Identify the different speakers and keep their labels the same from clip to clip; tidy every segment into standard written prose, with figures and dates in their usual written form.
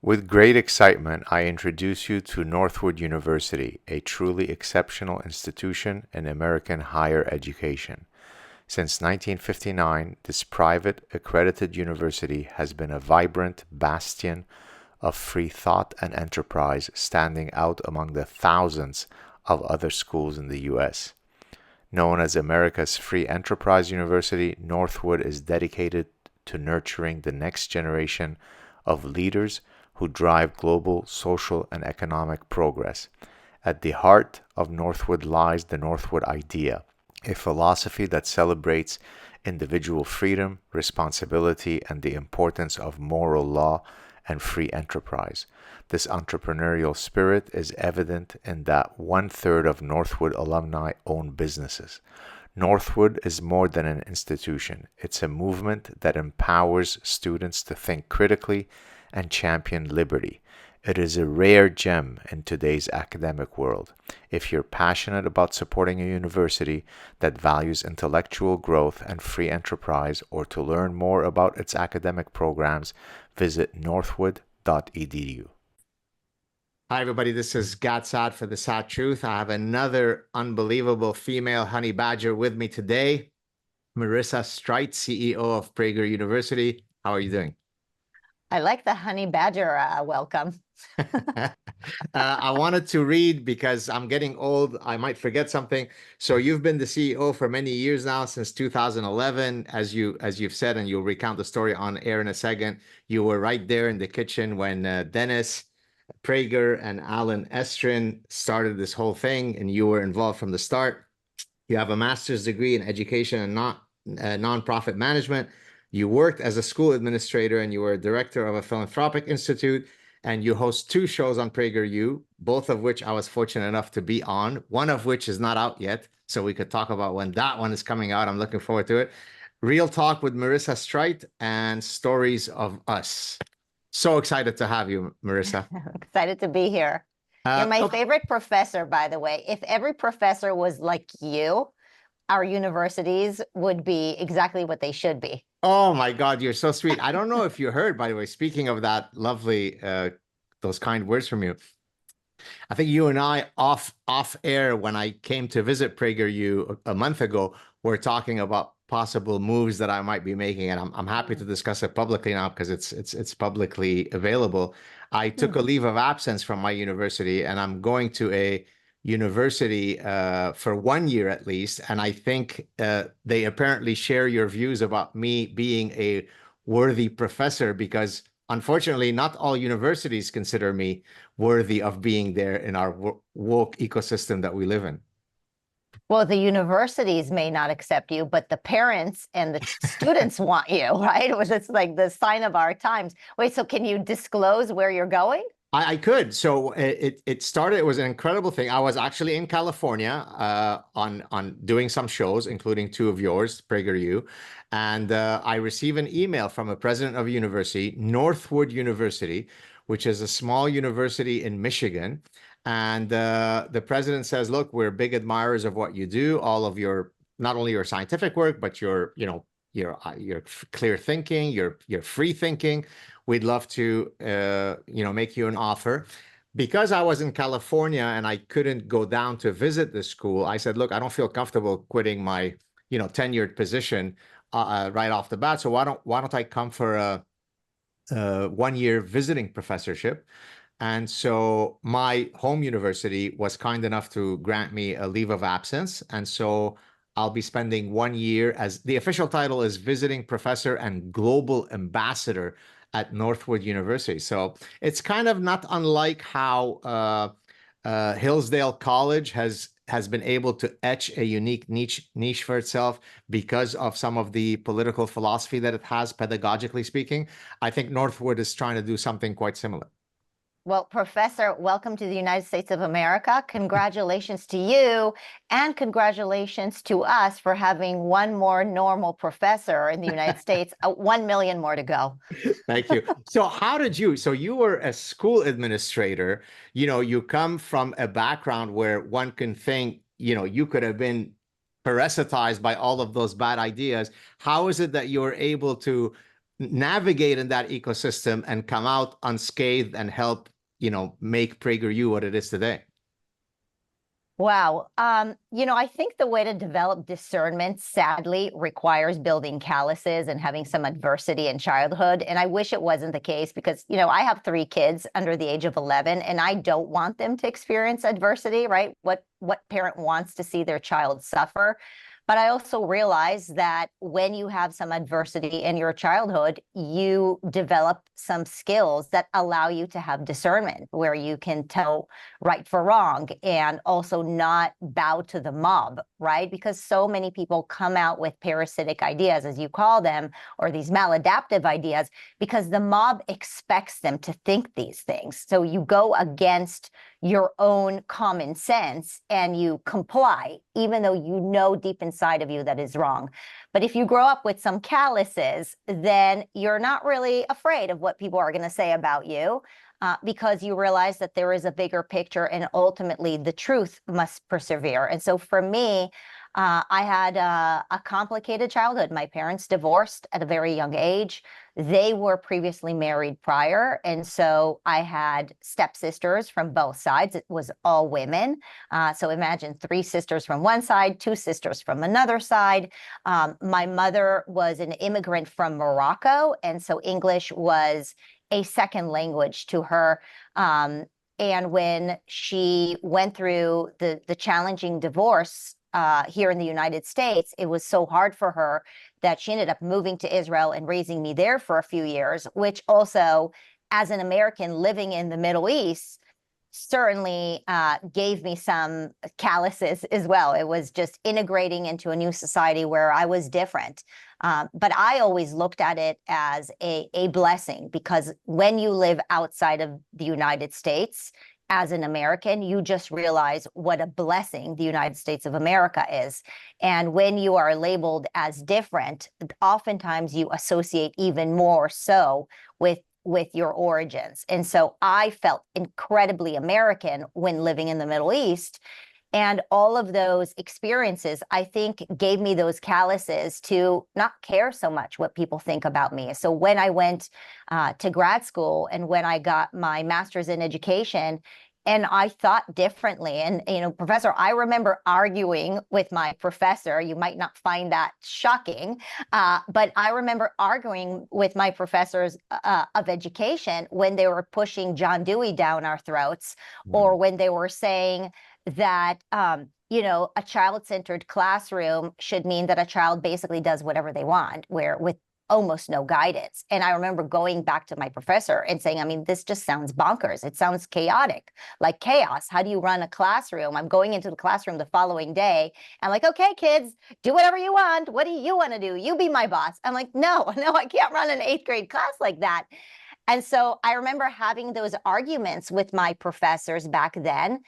Speaker 1: With great excitement, I introduce you to Northwood University, a truly exceptional institution in American higher education. Since 1959, this private, accredited university has been a vibrant bastion of free thought and enterprise, standing out among the thousands of other schools in the U.S. Known as America's Free Enterprise University, Northwood is dedicated to nurturing the next generation of leaders who drive global social and economic progress. At the heart of Northwood lies the Northwood idea, a philosophy that celebrates individual freedom, responsibility, and the importance of moral law and free enterprise. This entrepreneurial spirit is evident in that 1/3 of Northwood alumni own businesses. Northwood is more than an institution. It's a movement that empowers students to think critically and champion liberty. It is a rare gem in today's academic world. If you're passionate about supporting a university that values intellectual growth and free enterprise, or to learn more about its academic programs, visit northwood.edu.
Speaker 2: Hi, everybody. This is Saad for the Saad Truth. I have another unbelievable female honey badger with me today, Marissa Streit, CEO of PragerU University. How are you doing?
Speaker 3: I like the honey badger welcome.
Speaker 2: I wanted to read because I'm getting old. I might forget something. So you've been the CEO for many years now, since 2011, as you've said, and you'll recount the story on air in a second. You were right there in the kitchen when Dennis Prager and Alan Estrin started this whole thing, and you were involved from the start. You have a master's degree in education and nonprofit management. You worked as a school administrator, and you were a director of a philanthropic institute, and you host 2 shows on PragerU, both of which I was fortunate enough to be on, one of which is not out yet, so we could talk about when that one is coming out. I'm looking forward to it. Real Talk with Marissa Streit and Stories of Us. So excited to have you, Marissa.
Speaker 3: Excited to be here. You're my favorite professor, by the way. If every professor was like you, our universities would be exactly what they should be.
Speaker 2: Oh my God, you're so sweet. I don't know if you heard, by the way, speaking of that lovely, those kind words from you. I think you and I off air, when I came to visit PragerU a month ago, were talking about possible moves that I might be making, and I'm happy to discuss it publicly now because it's publicly available. I took a leave of absence from my university, and I'm going to a university for 1 year at least, and I think they apparently share your views about me being a worthy professor, because unfortunately not all universities consider me worthy of being there in our woke ecosystem that we live in.
Speaker 3: Well, the universities may not accept you, but the parents and the students want you, right? It's like the sign of our times. Wait, so can you disclose where you're going?
Speaker 2: I could. So it started, it was an incredible thing. I was actually in California on doing some shows, including 2 of yours, PragerU. And I received an email from a president of a university, Northwood University, which is a small university in Michigan. And the president says, look, we're big admirers of what you do, all of your, not only your scientific work, but your clear thinking, your free thinking. We'd love to, make you an offer. Because I was in California and I couldn't go down to visit the school, I said, look, I don't feel comfortable quitting my, tenured position right off the bat. So why don't I come for a 1-year visiting professorship? And so my home university was kind enough to grant me a leave of absence. And so I'll be spending 1 year, as the official title is visiting professor and global ambassador at Northwood University. So it's kind of not unlike how Hillsdale College has been able to etch a unique niche for itself because of some of the political philosophy that it has, pedagogically speaking. I think Northwood is trying to do something quite similar.
Speaker 3: Well, Professor, welcome to the United States of America. Congratulations to you, and congratulations to us for having one more normal professor in the United States, 1 million more to go.
Speaker 2: Thank you. So you were a school administrator, you come from a background where one can think, you could have been parasitized by all of those bad ideas. How is it that you were able to navigate in that ecosystem and come out unscathed and help, make PragerU what it is today?
Speaker 3: Wow. I think the way to develop discernment, sadly, requires building calluses and having some adversity in childhood. And I wish it wasn't the case because, I have 3 kids under the age of 11, and I don't want them to experience adversity, right? What parent wants to see their child suffer? But I also realize that when you have some adversity in your childhood, you develop some skills that allow you to have discernment, where you can tell right for wrong and also not bow to the mob, right? Because so many people come out with parasitic ideas, as you call them, or these maladaptive ideas, because the mob expects them to think these things. So you go against your own common sense and you comply, even though you know deep inside of you that is wrong. But if you grow up with some calluses, then you're not really afraid of what people are going to say about you, because you realize that there is a bigger picture and ultimately the truth must persevere. And so for me, I had a complicated childhood. My parents divorced at a very young age. They were previously married prior. And so I had stepsisters from both sides. It was all women. So imagine 3 sisters from one side, 2 sisters from another side. My mother was an immigrant from Morocco. And so English was a second language to her. And when she went through the challenging divorce here in the United States, it was so hard for her that she ended up moving to Israel and raising me there for a few years, which also, as an American living in the Middle East, certainly gave me some calluses as well. It was just integrating into a new society where I was different. But I always looked at it as a blessing, because when you live outside of the United States, as an American, you just realize what a blessing the United States of America is. And when you are labeled as different, oftentimes you associate even more so with your origins. And so I felt incredibly American when living in the Middle East. And all of those experiences, I think, gave me those calluses to not care so much what people think about me. So when I went to grad school and when I got my master's in education, and I thought differently. And, Professor, I remember arguing with my professor. You might not find that shocking, but I remember arguing with my professors of education when they were pushing John Dewey down our throats, or when they were saying that, a child-centered classroom should mean that a child basically does whatever they want, where with almost no guidance. And I remember going back to my professor and saying, this just sounds bonkers. It sounds chaotic, like chaos. How do you run a classroom? I'm going into the classroom the following day. I'm like, okay, kids, do whatever you want. What do you want to do? You be my boss. I'm like, no, I can't run an 8th grade class like that. And so I remember having those arguments with my professors back then.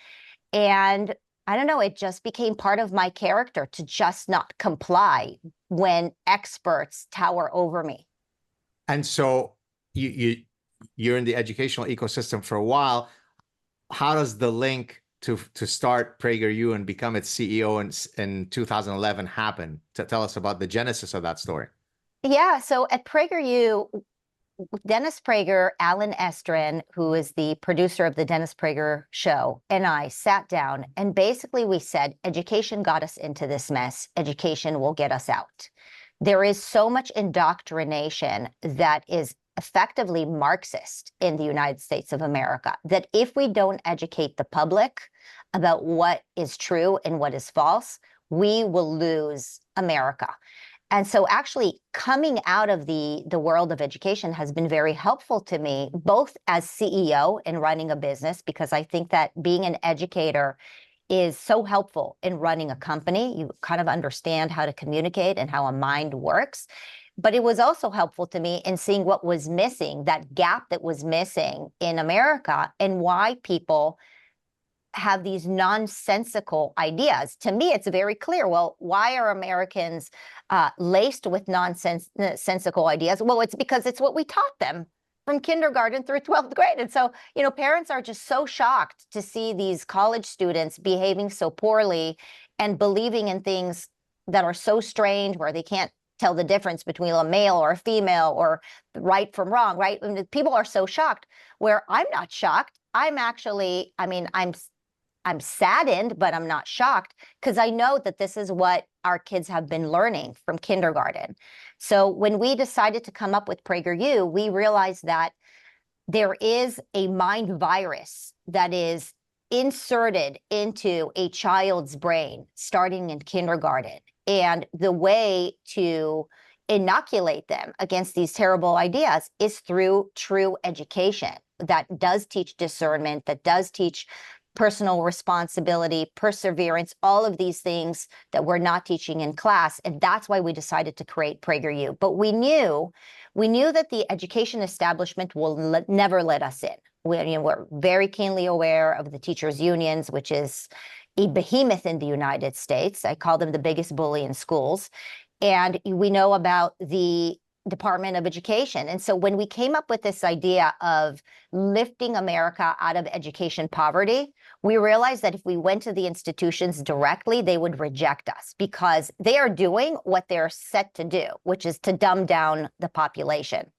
Speaker 3: And I don't know, it just became part of my character to just not comply when experts tower over me.
Speaker 2: And so you're in the educational ecosystem for a while. How does the link to start PragerU and become its CEO in 2011 happen? To tell us about the genesis of that story.
Speaker 3: Yeah, so at PragerU, Dennis Prager, Alan Estrin, who is the producer of the Dennis Prager show, and I sat down and basically we said, education got us into this mess. Education will get us out. There is so much indoctrination that is effectively Marxist in the United States of America that if we don't educate the public about what is true and what is false, we will lose America. And so actually coming out of the world of education has been very helpful to me, both as CEO in running a business, because I think that being an educator is so helpful in running a company. You kind of understand how to communicate and how a mind works. But it was also helpful to me in seeing what was missing, that gap that was missing in America, and why people have these nonsensical ideas. To me, it's very clear. Well, why are Americans laced with nonsensical ideas? Well, it's because it's what we taught them from kindergarten through 12th grade. And so, parents are just so shocked to see these college students behaving so poorly and believing in things that are so strange, where they can't tell the difference between a male or a female or right from wrong, right? I mean, people are so shocked, where I'm not shocked. I'm actually, I mean, I'm saddened, but I'm not shocked, because I know that this is what our kids have been learning from kindergarten. So when we decided to come up with PragerU, we realized that there is a mind virus that is inserted into a child's brain starting in kindergarten. And the way to inoculate them against these terrible ideas is through true education that does teach discernment, that does teach personal responsibility, perseverance, all of these things that we're not teaching in class. And that's why we decided to create PragerU. But we knew that the education establishment will never let us in. We're very keenly aware of the teachers' unions, which is a behemoth in the United States. I call them the biggest bully in schools. And we know about the Department of Education. And so when we came up with this idea of lifting America out of education poverty, we realized that if we went to the institutions directly, they would reject us, because they are doing what they're set to do, which is to dumb down the population.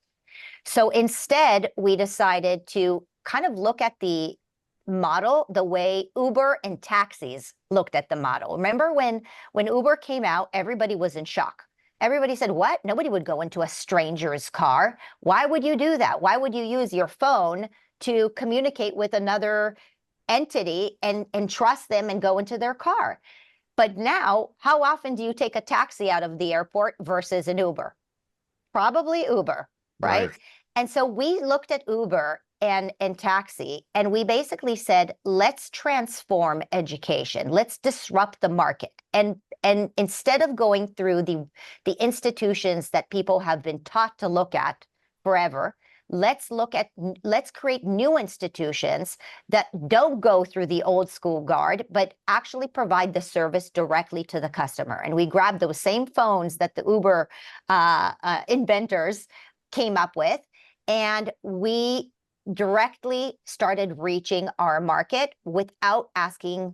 Speaker 3: So instead, we decided to kind of look at the model the way Uber and taxis looked at the model. Remember when Uber came out, everybody was in shock. Everybody said, what? Nobody would go into a stranger's car. Why would you do that? Why would you use your phone to communicate with another entity and trust them and go into their car? But now, how often do you take a taxi out of the airport versus an Uber? Probably Uber, right? And so we looked at Uber and taxi, and we basically said, let's transform education. Let's disrupt the market. And instead of going through the institutions that people have been taught to look at forever, let's create new institutions that don't go through the old school guard, but actually provide the service directly to the customer. And we grabbed those same phones that the Uber inventors came up with, and we directly started reaching our market without asking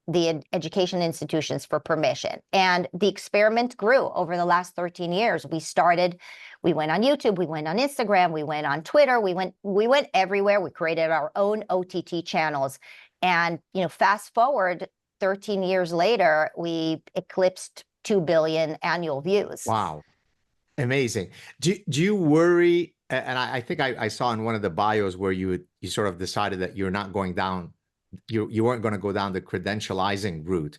Speaker 3: the education institutions for permission. And the experiment grew over the last 13 years. We went on YouTube, we went on Instagram, we went on Twitter, we went everywhere. We created our own OTT channels. And, fast forward 13 years later, we eclipsed 2 billion annual views.
Speaker 2: Wow. Amazing. Do you worry, and I think I saw in one of the bios where you sort of decided that you're not going down, you weren't going to go down the credentializing route.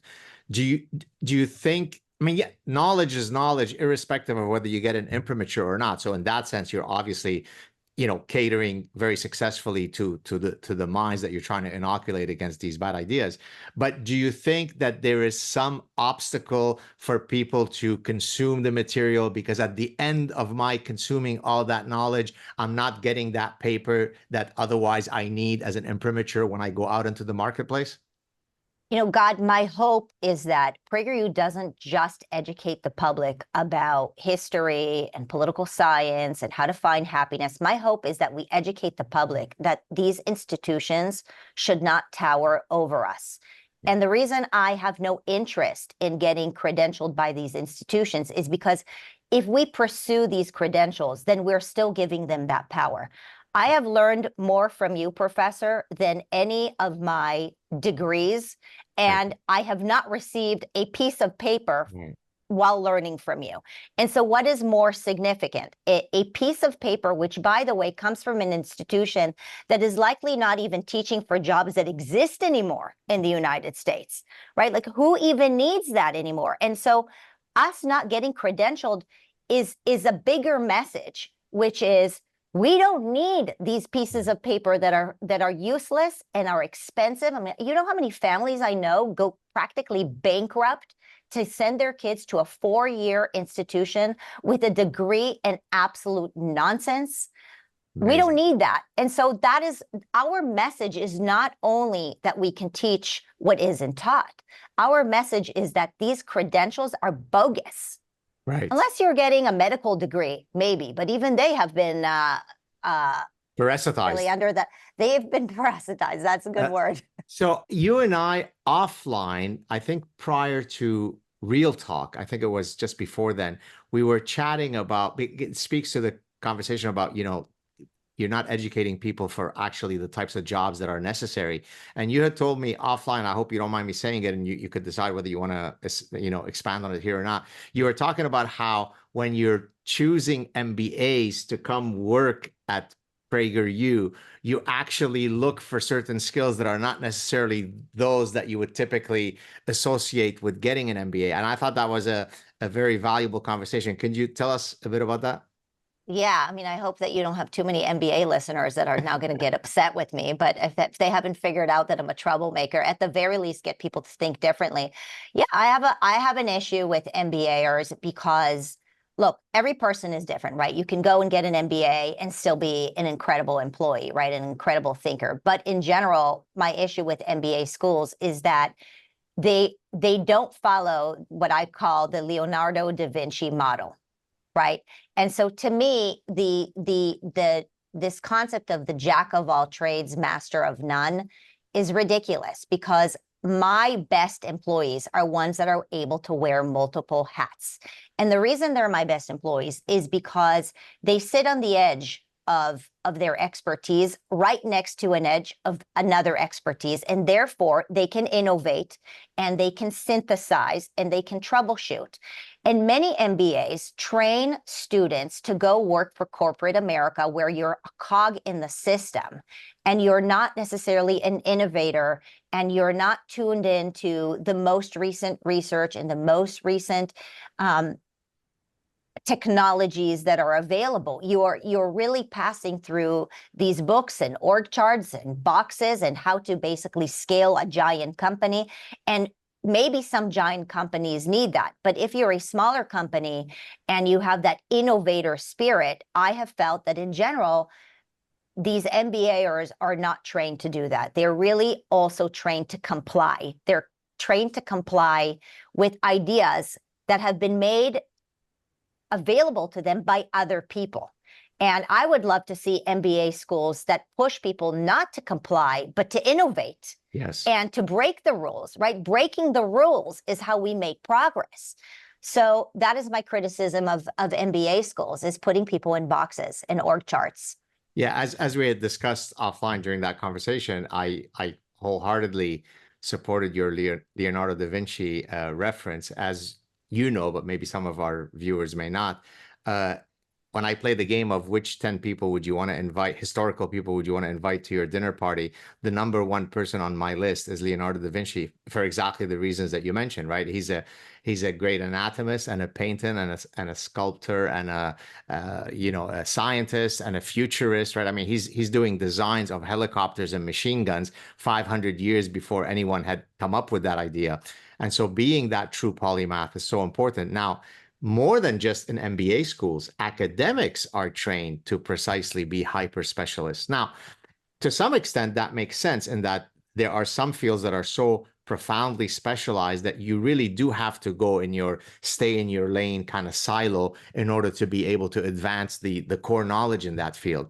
Speaker 2: Do you think, I mean, yeah, knowledge is knowledge, irrespective of whether you get an imprimatur or not. So in that sense, you're obviously, catering very successfully to the minds that you're trying to inoculate against these bad ideas. But do you think that there is some obstacle for people to consume the material, because at the end of my consuming all that knowledge, I'm not getting that paper that otherwise I need as an imprimatur when I go out into the marketplace?
Speaker 3: God, my hope is that PragerU doesn't just educate the public about history and political science and how to find happiness. My hope is that we educate the public that these institutions should not tower over us. And the reason I have no interest in getting credentialed by these institutions is because if we pursue these credentials, then we're still giving them that power. I have learned more from you, Professor, than any of my degrees, and I have not received a piece of paper while learning from you. And so what is more significant? A piece of paper, which, by the way, comes from an institution that is likely not even teaching for jobs that exist anymore in the United States, right? Like, who even needs that anymore? And so us not getting credentialed is a bigger message, which is, we don't need these pieces of paper that are useless and are expensive. I mean, you know how many families I know go practically bankrupt to send their kids to a 4-year institution with a degree in absolute nonsense? Amazing. We don't need that. And so that is, our message is not only that we can teach what isn't taught. Our message is that these credentials are bogus.
Speaker 2: Right.
Speaker 3: Unless you're getting a medical degree, maybe, but even they have been
Speaker 2: parasitized.
Speaker 3: Really under that. They have been parasitized. That's a good word.
Speaker 2: So you and I offline, I think prior to Real Talk, I think it was just before then, we were chatting about, it speaks to the conversation about, you're not educating people for actually the types of jobs that are necessary. And you had told me offline, I hope you don't mind me saying it, and you could decide whether you want to, expand on it here or not. You were talking about how when you're choosing MBAs to come work at PragerU, you actually look for certain skills that are not necessarily those that you would typically associate with getting an MBA. And I thought that was a very valuable conversation. Can you tell us a bit about that?
Speaker 3: Yeah, I mean, I hope that you don't have too many MBA listeners that are now going to get upset with me. But if they haven't figured out that I'm a troublemaker, at the very least, get people to think differently. Yeah, I have an issue with MBAers because, look, every person is different, right? You can go and get an MBA and still be an incredible employee, right? An incredible thinker. But in general, my issue with MBA schools is that they don't follow what I call the Leonardo da Vinci model. Right. And so to me, this concept of the jack of all trades, master of none is ridiculous, because my best employees are ones that are able to wear multiple hats. And the reason they're my best employees is because they sit on the edge of their expertise right next to an edge of another expertise. And therefore, they can innovate and they can synthesize and they can troubleshoot. And many MBAs train students to go work for corporate America, where you're a cog in the system and you're not necessarily an innovator, and you're not tuned into the most recent research and the most recent technologies that are available. You're really passing through these books and org charts and boxes and how to basically scale a giant company. And maybe some giant companies need that. But if you're a smaller company and you have that innovator spirit, I have felt that in general, these MBAers are not trained to do that. They're really also trained to comply. They're trained to comply with ideas that have been made available to them by other people. And I would love to see MBA schools that push people not to comply, but to innovate.
Speaker 2: Yes.
Speaker 3: And to break the rules, right? Breaking the rules is how we make progress. So that is my criticism of MBA schools, is putting people in boxes and org charts.
Speaker 2: Yeah, as we had discussed offline during that conversation, I wholeheartedly supported your Leonardo da Vinci reference, as you know, but maybe some of our viewers may not. When I play the game of which 10 people would you want to invite, historical people would you want to invite to your dinner party, the number one person on my list is Leonardo da Vinci, for exactly the reasons that you mentioned, right? He's a great anatomist and a painter and a sculptor and a scientist and a futurist, right? I mean, he's doing designs of helicopters and machine guns 500 years before anyone had come up with that idea. And so being that true polymath is so important. Now, more than just in MBA schools, academics are trained to precisely be hyper specialists. Now, to some extent, that makes sense in that there are some fields that are so profoundly specialized that you really do have to go stay in your lane kind of silo in order to be able to advance the core knowledge in that field.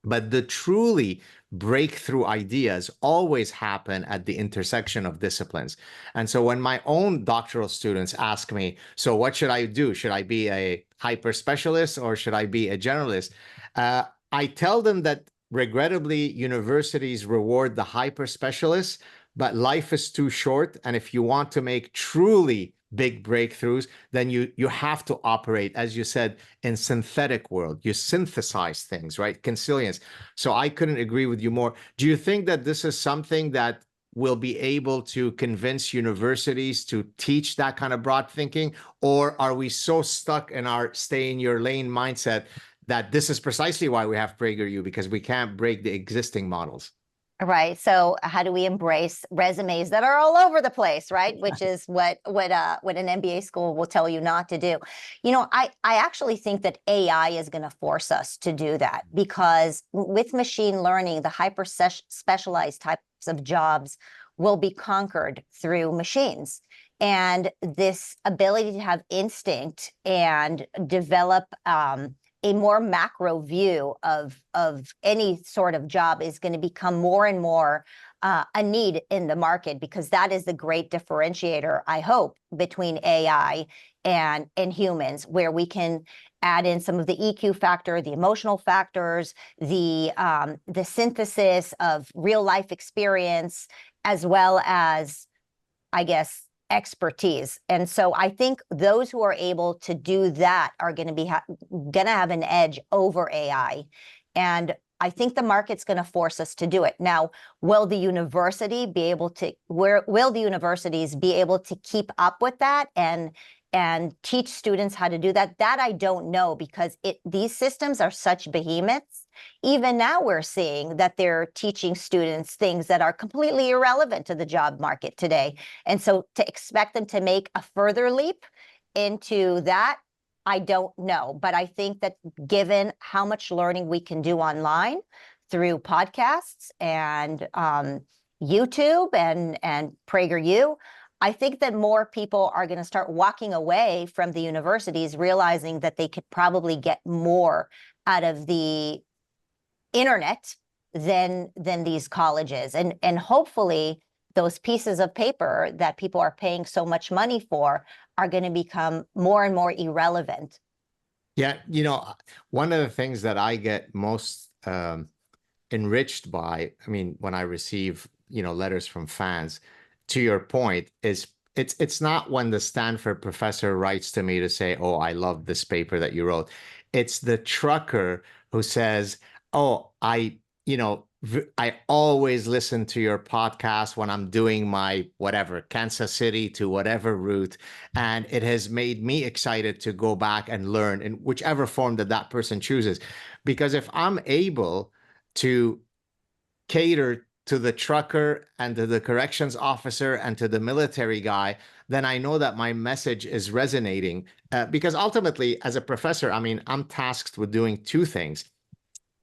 Speaker 2: But the truly breakthrough ideas always happen at the intersection of disciplines. And so when my own doctoral students ask me, so what should I do? Should I be a hyper specialist or should I be a generalist? I tell them that regrettably, universities reward the hyper specialists, but life is too short. And if you want to make truly big breakthroughs, then you have to operate, as you said, in synthetic world. You synthesize things, right? Consilience. So I couldn't agree with you more. Do you think that this is something that will be able to convince universities to teach that kind of broad thinking? Or are we so stuck in our stay in your lane mindset that this is precisely why we have PragerU, because we can't break the existing models?
Speaker 3: Right. So how do we embrace resumes that are all over the place, right? Which is what an MBA school will tell you not to do. I actually think that AI is going to force us to do that, because with machine learning, the hyper specialized types of jobs will be conquered through machines. And this ability to have instinct and develop a more macro view of any sort of job is going to become more and more a need in the market, because that is the great differentiator, I hope, between AI and humans, where we can add in some of the EQ factor, the emotional factors, the synthesis of real life experience, as well as, I guess, expertise. And so I think those who are able to do that are going to be going to have an edge over AI. And I think the market's going to force us to do it. Now, will the university be able to, will the universities be able to keep up with that and teach students how to do that? That I don't know, because these systems are such behemoths. Even now we're seeing that they're teaching students things that are completely irrelevant to the job market today. And so to expect them to make a further leap into that, I don't know. But I think that given how much learning we can do online through podcasts and YouTube and PragerU, I think that more people are going to start walking away from the universities, realizing that they could probably get more out of the internet than these colleges. And hopefully those pieces of paper that people are paying so much money for are going to become more and more irrelevant.
Speaker 2: Yeah, you know, one of the things that I get most enriched by, I mean, when I receive, you know, letters from fans, to your point, is it's not when the Stanford professor writes to me to say, oh, I love this paper that you wrote. It's the trucker who says, oh, I always listen to your podcast when I'm doing my whatever, Kansas City to whatever route. And it has made me excited to go back and learn in whichever form that person chooses. Because if I'm able to cater to the trucker and to the corrections officer and to the military guy, then I know that my message is resonating. Because ultimately, as a professor, I mean, I'm tasked with doing two things.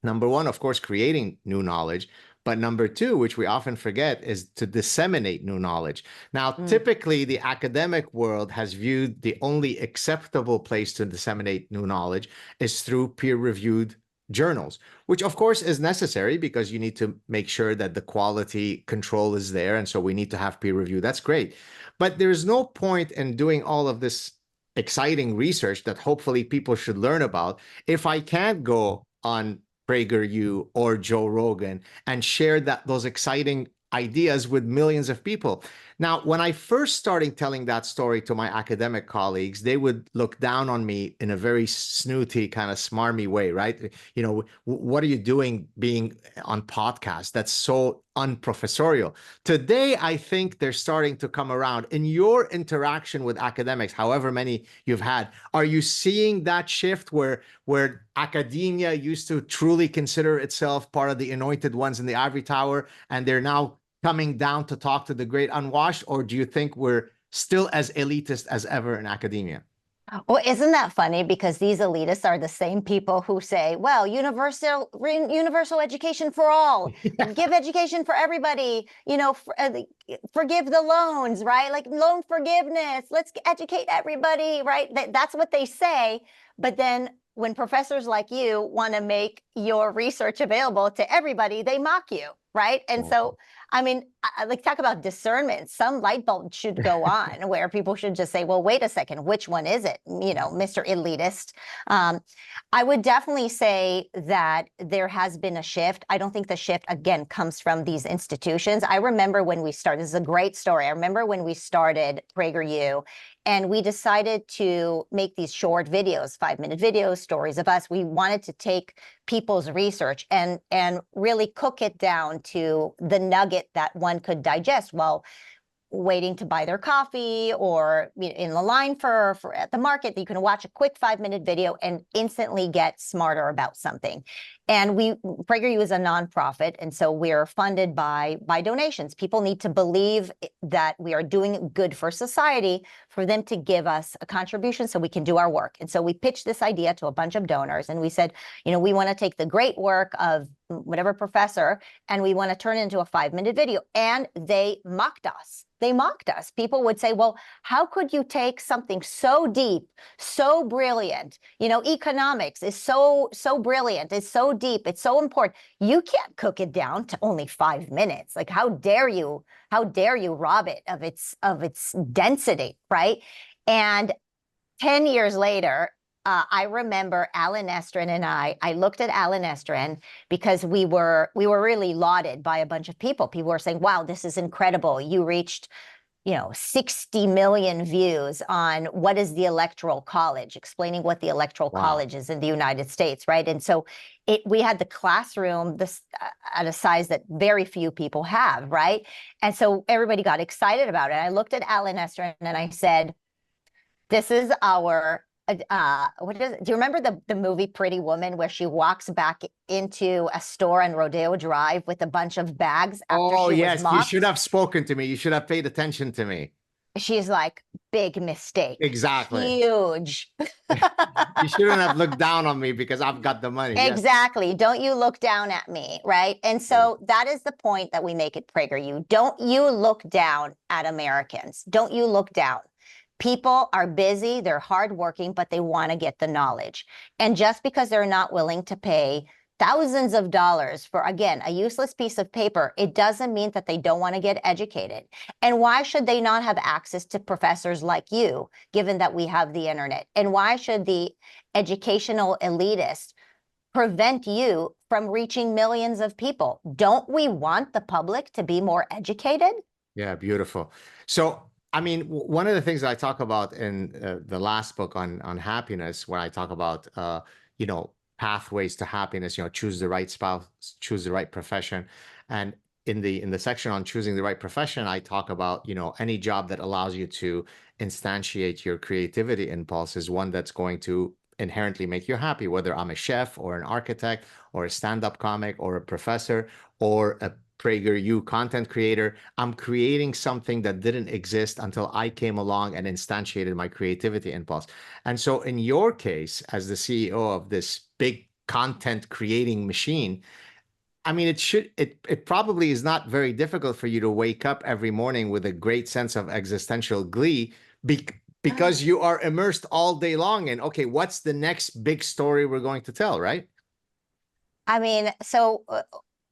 Speaker 2: Number one, of course, creating new knowledge. But number two, which we often forget, is to disseminate new knowledge. Now, typically, the academic world has viewed the only acceptable place to disseminate new knowledge is through peer-reviewed journals, which of course is necessary because you need to make sure that the quality control is there. And so we need to have peer review. That's great. But there's no point in doing all of this exciting research that hopefully people should learn about if I can't go on PragerU or Joe Rogan and share those exciting ideas with millions of people. Now, when I first started telling that story to my academic colleagues, they would look down on me in a very snooty, kind of smarmy way, right? You know, what are you doing being on podcast? That's so unprofessorial. Today, I think they're starting to come around. In your interaction with academics, however many you've had, are you seeing that shift where academia used to truly consider itself part of the anointed ones in the ivory tower, and they're now coming down to talk to the great unwashed? Or do you think we're still as elitist as ever in academia?
Speaker 3: Well, isn't that funny? Because these elitists are the same people who say, well, universal education for all, give education for everybody, you know, forgive the loans, right? Like loan forgiveness, let's educate everybody, right? That's what they say. But then when professors like you want to make your research available to everybody, they mock you, right? And so, I mean, like talk about discernment. Some light bulb should go on where people should just say, well, wait a second, which one is it? You know, Mr. Elitist. I would definitely say that there has been a shift. I don't think the shift, again, comes from these institutions. I remember when we started, this is a great story. I remember when we started PragerU, and we decided to make these short videos, 5-minute videos, stories of us. We wanted to take people's research and really cook it down to the nugget that one could digest while waiting to buy their coffee or in the line for at the market. You can watch a quick 5-minute video and instantly get smarter about something. And PragerU is a nonprofit, and so we're funded by donations. People need to believe that we are doing good for society for them to give us a contribution so we can do our work. And so we pitched this idea to a bunch of donors, and we said, you know, we want to take the great work of whatever professor, and we want to turn it into a 5-minute video. And they mocked us. They mocked us. People would say, well, how could you take something so deep, so brilliant? You know, economics is so brilliant, it's so deep, it's so important. You can't cook it down to only 5 minutes. Like, how dare you rob it of its density, right? And 10 years later, I remember Alan Estrin and I looked at Alan Estrin because we were really lauded by a bunch of people. People were saying, wow, this is incredible. You reached, 60 million views on what is the Electoral College, explaining what the Electoral College is in the United States, right? And so we had the classroom at a size that very few people have, right? And so everybody got excited about it. I looked at Alan Estrin and I said, this is our what is it? Do you remember the movie Pretty Woman, where she walks back into a store on Rodeo Drive with a bunch of bags after she was mocked?
Speaker 2: You should have spoken to me. You should have paid attention to me.
Speaker 3: She's like, big mistake.
Speaker 2: Exactly.
Speaker 3: Huge.
Speaker 2: You shouldn't have looked down on me because I've got the money.
Speaker 3: Exactly. Yes. Don't you look down at me, right? And so that is the point that we make at PragerU. Don't you look down at Americans. Don't you look down. People are busy, they're hardworking, but they want to get the knowledge. And just because they're not willing to pay thousands of dollars for, again, a useless piece of paper, it doesn't mean that they don't want to get educated. And why should they not have access to professors like you, given that we have the internet? And why should the educational elitists prevent you from reaching millions of people? Don't we want the public to be more educated?
Speaker 2: Yeah, beautiful. So, I mean, one of the things that I talk about in the last book on happiness, where I talk about, pathways to happiness, choose the right spouse, choose the right profession. And in the section on choosing the right profession, I talk about, any job that allows you to instantiate your creativity impulse is one that's going to inherently make you happy, whether I'm a chef or an architect or a stand-up comic or a professor or a PragerU content creator. I'm creating something that didn't exist until I came along and instantiated my creativity impulse. And so in your case, as the CEO of this big content creating machine, I mean, it probably is not very difficult for you to wake up every morning with a great sense of existential glee because you are immersed all day long in, okay, what's the next big story we're going to tell, right?
Speaker 3: I mean, so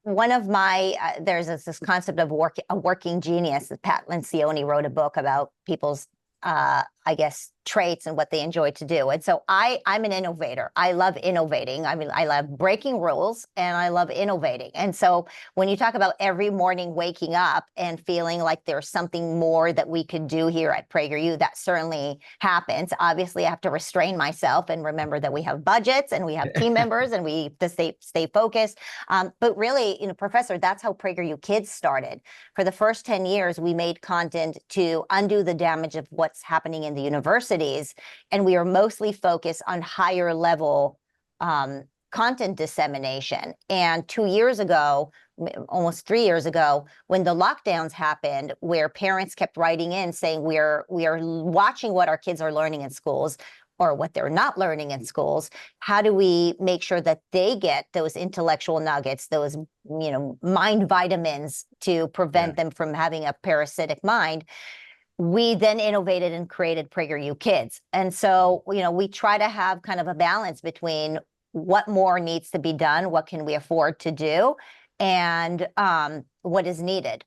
Speaker 3: one of my, there's this concept of a working genius. Pat Lencioni wrote a book about people's, I guess, traits and what they enjoy to do. And so I'm an innovator. I love innovating. I mean, I love breaking rules and I love innovating. And so when you talk about every morning waking up and feeling like there's something more that we could do here at PragerU, that certainly happens. Obviously, I have to restrain myself and remember that we have budgets and we have team members and we have to stay focused. But really, Professor, that's how PragerU Kids started. For the first 10 years, we made content to undo the damage of what's happening in the university. And we are mostly focused on higher level content dissemination. And 2 years ago, almost 3 years ago, when the lockdowns happened, where parents kept writing in saying we are watching what our kids are learning in schools or what they're not learning in schools, how do we make sure that they get those intellectual nuggets, those mind vitamins to prevent them from having a parasitic mind? We then innovated and created PragerU Kids. And so, we try to have kind of a balance between what more needs to be done, what can we afford to do, and what is needed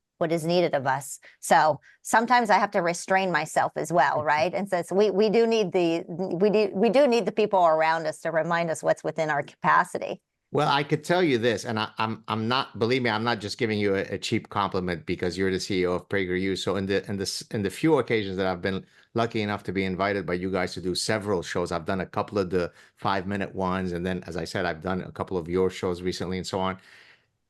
Speaker 3: of us. So sometimes I have to restrain myself as well, right? And so we do need the people around us to remind us what's within our capacity.
Speaker 2: Well, I could tell you this, and I'm not, believe me, I'm not just giving you a cheap compliment because you're the CEO of PragerU. So in the few occasions that I've been lucky enough to be invited by you guys to do several shows, I've done a couple of the 5-minute ones, and then, as I said, I've done a couple of your shows recently and so on.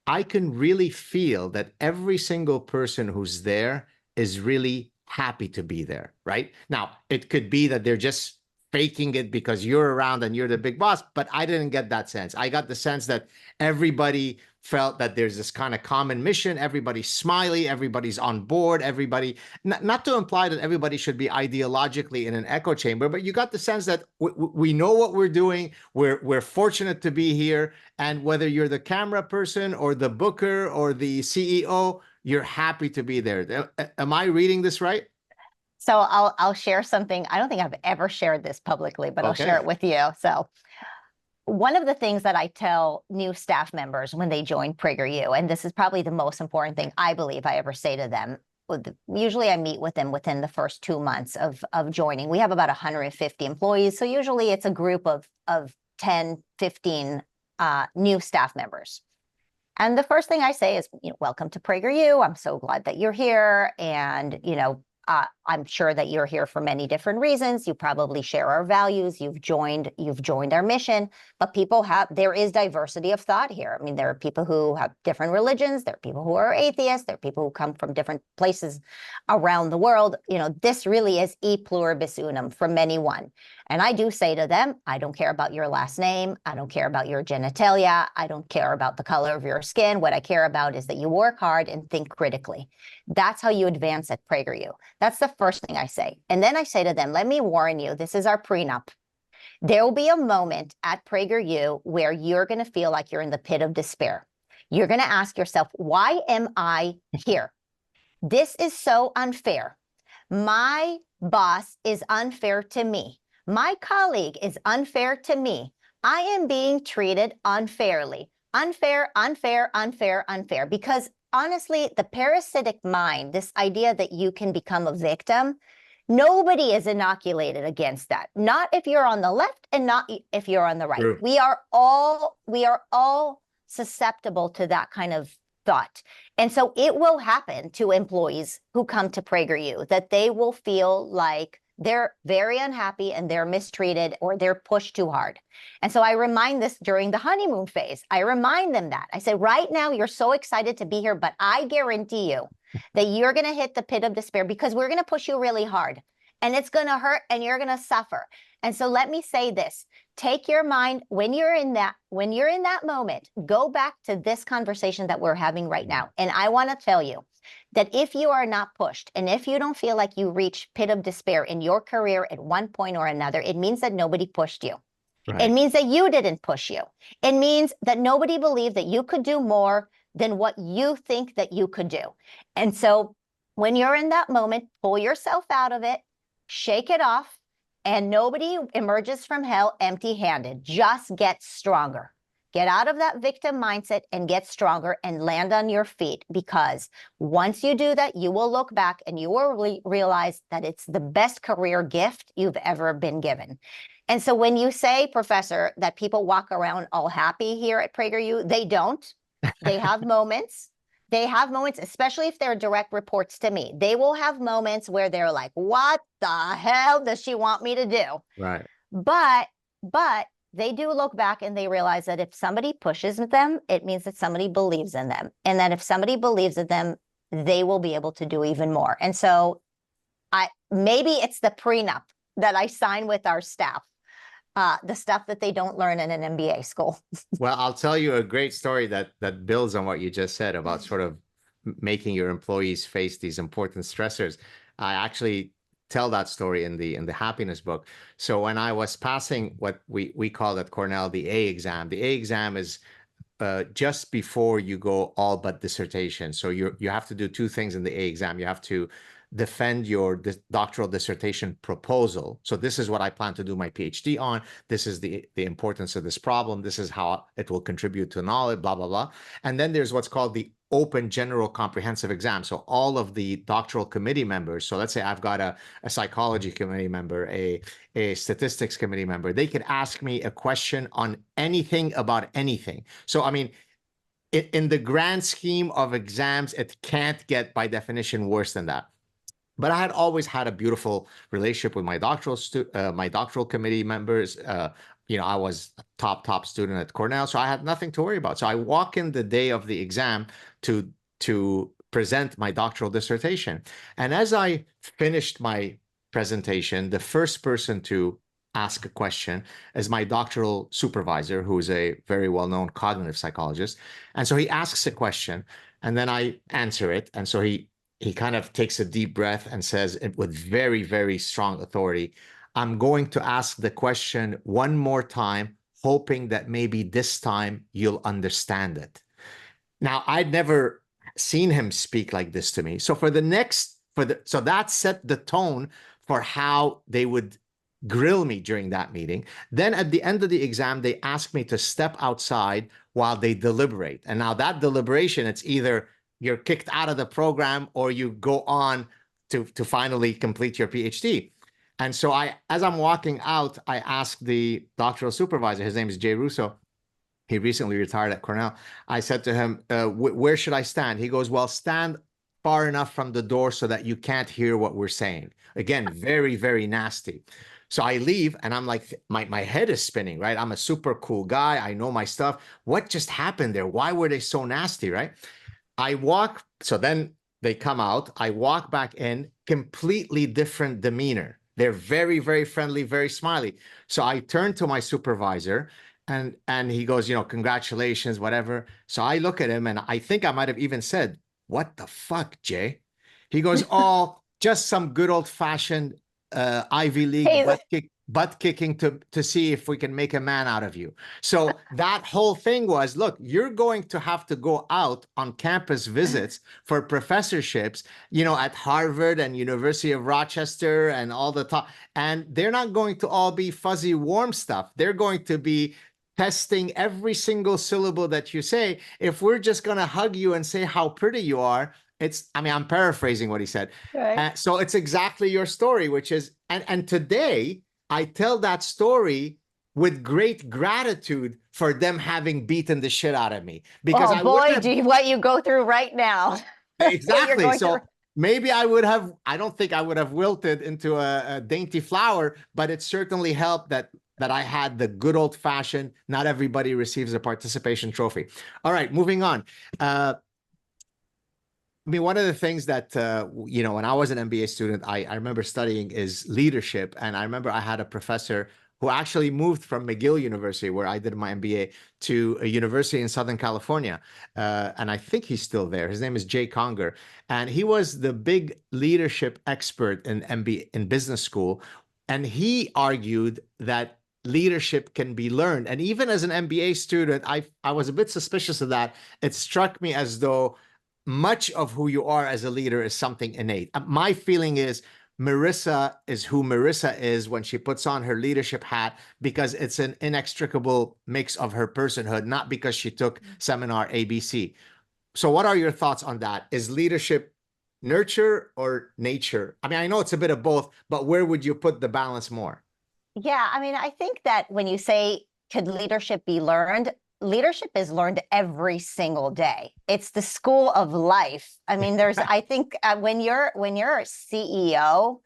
Speaker 2: I can really feel that every single person who's there is really happy to be there, right? Now, it could be that they're just faking it because you're around and you're the big boss, but I didn't get that sense. I got the sense that everybody felt that there's this kind of common mission. Everybody's smiley, everybody's on board, everybody, not to imply that everybody should be ideologically in an echo chamber, but you got the sense that we know what we're doing. We're fortunate to be here. And whether you're the camera person or the booker or the CEO, you're happy to be there. Am I reading this right?
Speaker 3: So I'll share something. I don't think I've ever shared this publicly, but I'll share it with you. So one of the things that I tell new staff members when they join PragerU, and this is probably the most important thing I believe I ever say to them, usually I meet with them within the first 2 months of joining. We have about 150 employees. So usually it's a group of 10, 15 new staff members. And the first thing I say is, welcome to PragerU. I'm so glad that you're here. And, I'm sure that you're here for many different reasons. You probably share our values. You've joined our mission, but there is diversity of thought here. I mean, there are people who have different religions. There are people who are atheists. There are people who come from different places around the world. This really is e pluribus unum, from many one. And I do say to them, I don't care about your last name. I don't care about your genitalia. I don't care about the color of your skin. What I care about is that you work hard and think critically. That's how you advance at PragerU. That's the first thing I say. And then I say to them, let me warn you, this is our prenup. There will be a moment at PragerU where you're going to feel like you're in the pit of despair. You're going to ask yourself, why am I here? This is so unfair. My boss is unfair to me. My colleague is unfair to me. I am being treated unfairly. Unfair, unfair, unfair, unfair. Because honestly, the parasitic mind, this idea that you can become a victim, nobody is inoculated against that. Not if you're on the left and not if you're on the right.
Speaker 2: True.
Speaker 3: We are all susceptible to that kind of thought. And so it will happen to employees who come to PragerU that they will feel like they're very unhappy and they're mistreated or they're pushed too hard. And so I remind this during the honeymoon phase. I remind them that. I say, right now, you're so excited to be here, but I guarantee you that you're going to hit the pit of despair because we're going to push you really hard and it's going to hurt and you're going to suffer. And so let me say this. Take your mind when you're in that moment, go back to this conversation that we're having right now. And I want to tell you that if you are not pushed and if you don't feel like you reach pit of despair in your career at one point or another, it means that nobody pushed you. Right. It means that you didn't push you. It means that nobody believed that you could do more than what you think that you could do. And so when you're in that moment, pull yourself out of it, shake it off, and nobody emerges from hell empty-handed. Just get stronger. Get out of that victim mindset and get stronger and land on your feet, because once you do that, you will look back and you will realize that it's the best career gift you've ever been given. And so when you say, Professor, that people walk around all happy here at PragerU, they don't. They have moments. They have moments, especially if they're direct reports to me. They will have moments where they're like, what the hell does she want me to do?
Speaker 2: Right.
Speaker 3: But they do look back and they realize that if somebody pushes them, it means that somebody believes in them. And that if somebody believes in them, they will be able to do even more. And so maybe it's the prenup that I sign with our staff, the stuff that they don't learn in an MBA school.
Speaker 2: Well, I'll tell you a great story that builds on what you just said about sort of making your employees face these important stressors. I actually tell that story in the happiness book. So when I was passing what we call at Cornell the A exam is just before you go all but dissertation. So you have to do two things in the A exam. You have to defend your doctoral dissertation proposal. So this is what I plan to do my PhD on. This is the importance of this problem. This is how it will contribute to knowledge, blah, blah, blah. And then there's what's called the open general comprehensive exam. So all of the doctoral committee members, so let's say I've got a psychology committee member, a statistics committee member, they could ask me a question on anything about anything. So, I mean, in the grand scheme of exams, it can't get by definition worse than that. But I had always had a beautiful relationship with my doctoral committee members. I was a top student at Cornell, so I had nothing to worry about. So I walk in the day of the exam to present my doctoral dissertation. And as I finished my presentation, the first person to ask a question is my doctoral supervisor, who is a very well-known cognitive psychologist. And so he asks a question, and then I answer it. And so he kind of takes a deep breath and says it with very, very strong authority, I'm going to ask the question one more time, hoping that maybe this time you'll understand it. Now, I'd never seen him speak like this to me. So so that set the tone for how they would grill me during that meeting. Then at the end of the exam, they asked me to step outside while they deliberate. And now that deliberation, it's either you're kicked out of the program or you go on to finally complete your PhD. And so as I'm walking out, I asked the doctoral supervisor, his name is Jay Russo. He recently retired at Cornell. I said to him, where should I stand? He goes, well, stand far enough from the door so that you can't hear what we're saying. Again, very, very nasty. So I leave and I'm like, my head is spinning, right? I'm a super cool guy. I know my stuff. What just happened there? Why were they so nasty, right? So then they come out. I walk back in, completely different demeanor. They're very, very friendly, very smiley. So I turn to my supervisor and he goes, congratulations, whatever. So I look at him and I think I might have even said, what the fuck, Jay? He goes, oh, just some good old fashioned Ivy League butt kicking to see if we can make a man out of you. So that whole thing was, look, you're going to have to go out on campus visits for professorships, at Harvard and University of Rochester and all the top. And they're not going to all be fuzzy, warm stuff. They're going to be testing every single syllable that you say. If we're just going to hug you and say how pretty you are, I'm paraphrasing what he said.
Speaker 3: Right.
Speaker 2: So it's exactly your story, which is, and today I tell that story with great gratitude for them having beaten the shit out of me. Because
Speaker 3: what you go through right now.
Speaker 2: Exactly. So maybe I don't think I would have wilted into a dainty flower, but it certainly helped that I had the good old fashioned, not everybody receives a participation trophy. All right, moving on. One of the things that, when I was an MBA student, I remember studying is leadership. And I remember I had a professor who actually moved from McGill University, where I did my MBA, to a university in Southern California. And I think he's still there. His name is Jay Conger. And he was the big leadership expert in MBA, in business school. And he argued that leadership can be learned. And even as an MBA student, I was a bit suspicious of that. It struck me as though much of who you are as a leader is something innate. My feeling is Marissa is who Marissa is when she puts on her leadership hat, because it's an inextricable mix of her personhood, not because she took seminar ABC. So what are your thoughts on that? Is leadership nurture or nature? I know it's a bit of both, but where would you put the balance more?
Speaker 3: Yeah, I think that when you say, could leadership be learned? Leadership is learned every single day. It's the school of life. I think when you're a CEO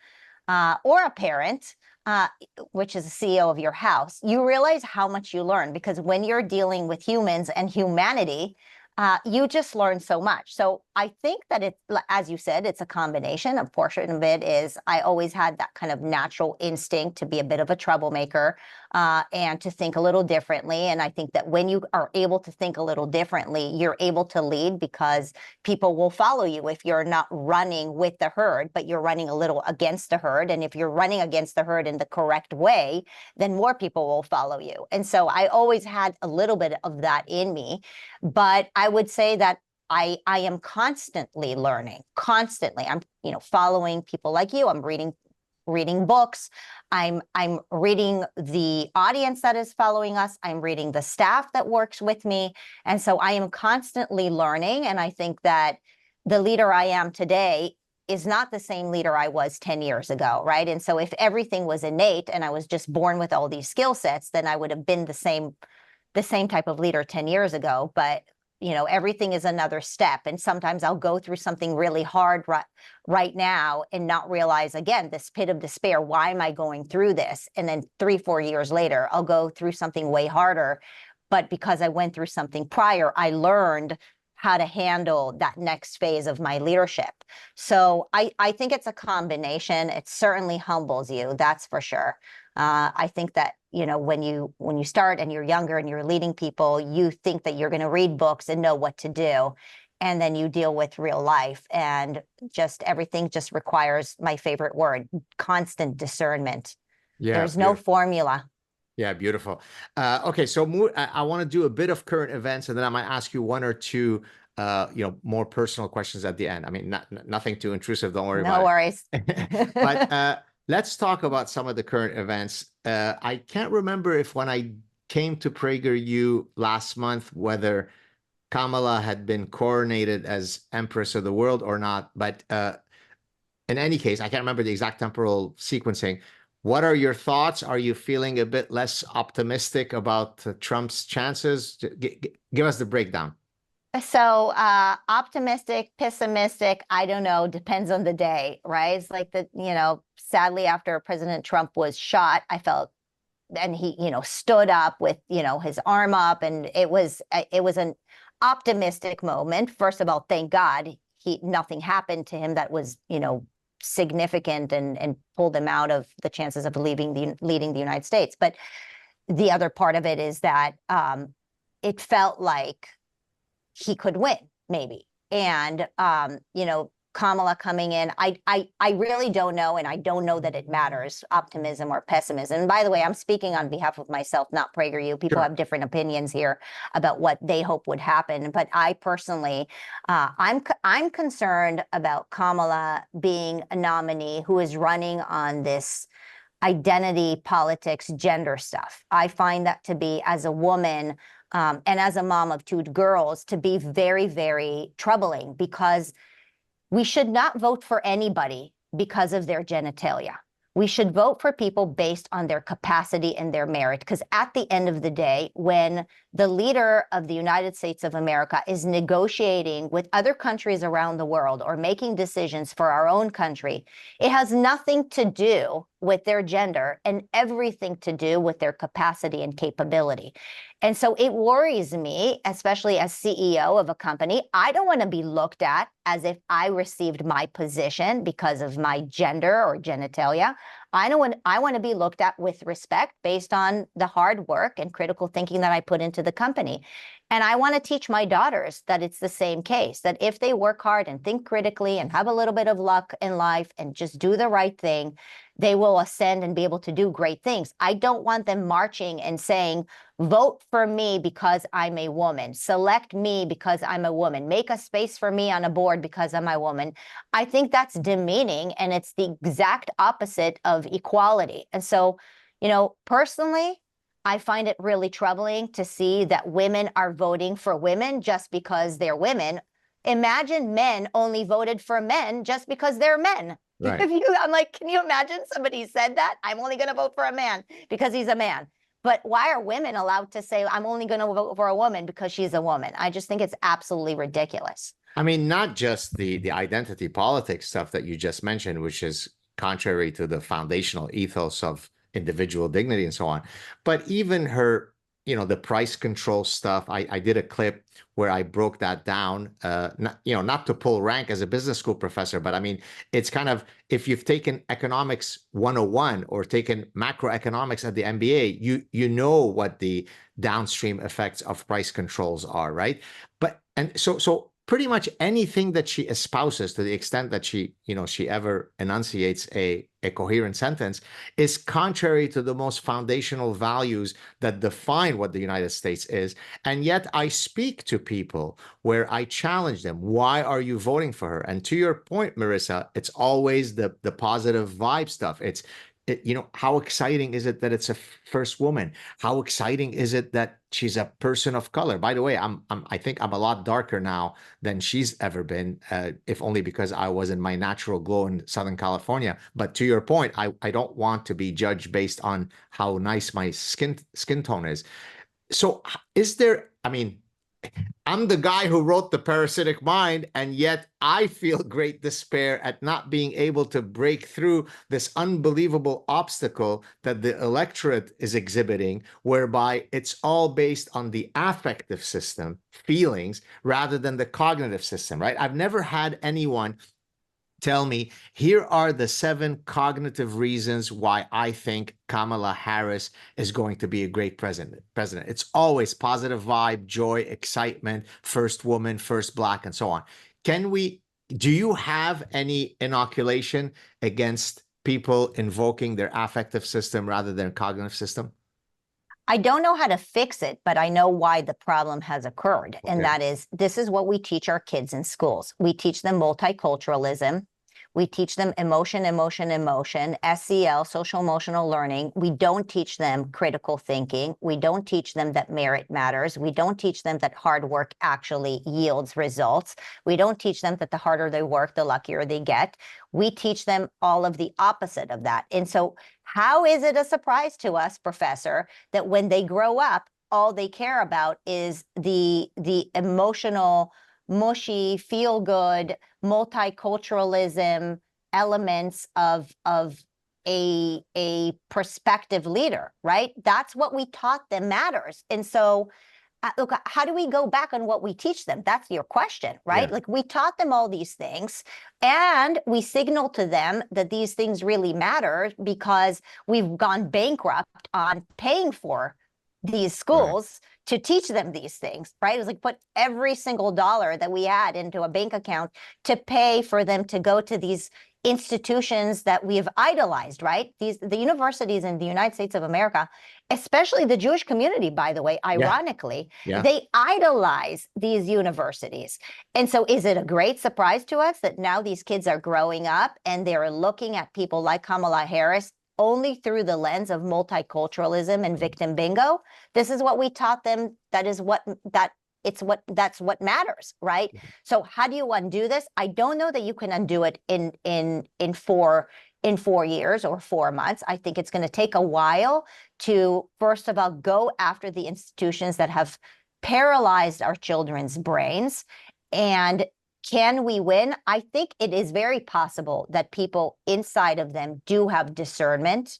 Speaker 3: or a parent, which is a CEO of your house, you realize how much you learn, because when you're dealing with humans and humanity, you just learn so much. So I think that it's, as you said, it's a combination. A portion of it is I always had that kind of natural instinct to be a bit of a troublemaker and to think a little differently. And I think that when you are able to think a little differently, you're able to lead, because people will follow you if you're not running with the herd, but you're running a little against the herd. And if you're running against the herd in the correct way, then more people will follow you. And so I always had a little bit of that in me. But I would say that I am constantly learning, constantly. I'm, following people like you. I'm reading books. I'm reading the audience that is following us. I'm reading the staff that works with me. And so I am constantly learning. And I think that the leader I am today is not the same leader I was 10 years ago, right? And so if everything was innate and I was just born with all these skill sets, then I would have been the same type of leader 10 years ago. But everything is another step. And sometimes I'll go through something really hard right now and not realize, again, this pit of despair, why am I going through this? And then 3-4 years later, I'll go through something way harder. But because I went through something prior, I learned how to handle that next phase of my leadership. So I think it's a combination. It certainly humbles you, that's for sure. I think that, when you start and you're younger and you're leading people, you think that you're going to read books and know what to do. And then you deal with real life, and just everything just requires, my favorite word, constant discernment.
Speaker 2: Yeah,
Speaker 3: There's no formula.
Speaker 2: Yeah, beautiful. Okay, so I want to do a bit of current events, and then I might ask you one or two, more personal questions at the end. I mean, nothing too intrusive. Don't worry about
Speaker 3: No worries.
Speaker 2: it. But let's talk about some of the current events. I can't remember if when I came to PragerU last month, whether Kamala had been coronated as Empress of the World or not. But in any case, I can't remember the exact temporal sequencing. What are your thoughts? Are you feeling a bit less optimistic about Trump's chances? Give us the breakdown.
Speaker 3: So optimistic, pessimistic, I don't know, depends on the day, right? It's like sadly, after President Trump was shot, I felt, and he, stood up with, his arm up, and it was an optimistic moment. First of all, thank God nothing happened to him that was, significant and pulled him out of the chances of leading the United States. But the other part of it is that it felt like he could win, maybe. And Kamala coming in, I really don't know, and I don't know that it matters, optimism or pessimism. And by the way, I'm speaking on behalf of myself, not PragerU. People have different opinions here about what they hope would happen. But I personally, I'm concerned about Kamala being a nominee who is running on this identity politics, gender stuff. I find that to be, as a woman, and as a mom of two girls, to be very, very troubling, because we should not vote for anybody because of their genitalia. We should vote for people based on their capacity and their merit, because at the end of the day, when the leader of the United States of America is negotiating with other countries around the world or making decisions for our own country, it has nothing to do with their gender and everything to do with their capacity and capability. And so it worries me, especially as CEO of a company. I don't want to be looked at as if I received my position because of my gender or genitalia. I want to be looked at with respect based on the hard work and critical thinking that I put into the company. And I want to teach my daughters that it's the same case, that if they work hard and think critically and have a little bit of luck in life and just do the right thing, they will ascend and be able to do great things. I don't want them marching and saying, vote for me because I'm a woman, select me because I'm a woman, make a space for me on a board because I'm a woman. I think that's demeaning, and it's the exact opposite of equality. And so, personally, I find it really troubling to see that women are voting for women just because they're women. Imagine men only voted for men just because they're men.
Speaker 2: Right.
Speaker 3: I'm like, can you imagine somebody said that? I'm only going to vote for a man because he's a man. But why are women allowed to say, I'm only going to vote for a woman because she's a woman? I just think it's absolutely ridiculous.
Speaker 2: I mean, not just the identity politics stuff that you just mentioned, which is contrary to the foundational ethos of individual dignity and so on, but even her, the price control stuff. I did a clip where I broke that down, not to pull rank as a business school professor, but I mean, it's kind of, if you've taken economics 101 or taken macroeconomics at the MBA, you know what the downstream effects of price controls are, right? So pretty much anything that she espouses, to the extent that she ever enunciates a coherent sentence, is contrary to the most foundational values that define what the United States is. And yet I speak to people where I challenge them. Why are you voting for her? And to your point, Marissa, it's always the positive vibe stuff. How exciting is it that it's a first woman? How exciting is it that she's a person of color? By the way, I think I'm a lot darker now than she's ever been, if only because I was in my natural glow in Southern California. But to your point, I don't want to be judged based on how nice my skin tone is. So is there, I mean, I'm the guy who wrote The Parasitic Mind, and yet I feel great despair at not being able to break through this unbelievable obstacle that the electorate is exhibiting, whereby it's all based on the affective system, feelings, rather than the cognitive system, right? I've never had anyone tell me, here are the 7 cognitive reasons why I think Kamala Harris is going to be a great president. It's always positive vibe, joy, excitement, first woman, first black, and so on. Do you have any inoculation against people invoking their affective system rather than cognitive system?
Speaker 3: I don't know how to fix it, but I know why the problem has occurred. And
Speaker 2: Okay.
Speaker 3: that is, this is what we teach our kids in schools. We teach them multiculturalism. We teach them emotion, SEL, social emotional learning. We don't teach them critical thinking. We don't teach them that merit matters. We don't teach them that hard work actually yields results. We don't teach them that the harder they work, the luckier they get. We teach them all of the opposite of that. And so how is it a surprise to us, Professor, that when they grow up, all they care about is the emotional, mushy, feel good, multiculturalism elements of a prospective leader, right? That's what we taught them matters. And so look, how do we go back on what we teach them? That's your question, right?
Speaker 2: Yeah.
Speaker 3: Like, we taught them all these things, and we signal to them that these things really matter because we've gone bankrupt on paying for these schools to teach them these things, right? It was like put every single dollar that we had into a bank account to pay for them to go to these institutions that we have idolized, right? The universities in the United States of America, especially the Jewish community, by the way, ironically,
Speaker 2: Yeah.
Speaker 3: they idolize these universities. And so is it a great surprise to us that now these kids are growing up and they're looking at people like Kamala Harris only through the lens of multiculturalism and victim bingo? This is what we taught them. That's what matters, right? So how do you undo this? I don't know that you can undo it in 4 years or 4 months. I think it's going to take a while to, first of all, go after the institutions that have paralyzed our children's brains. And can we win? I think it is very possible that people inside of them do have discernment,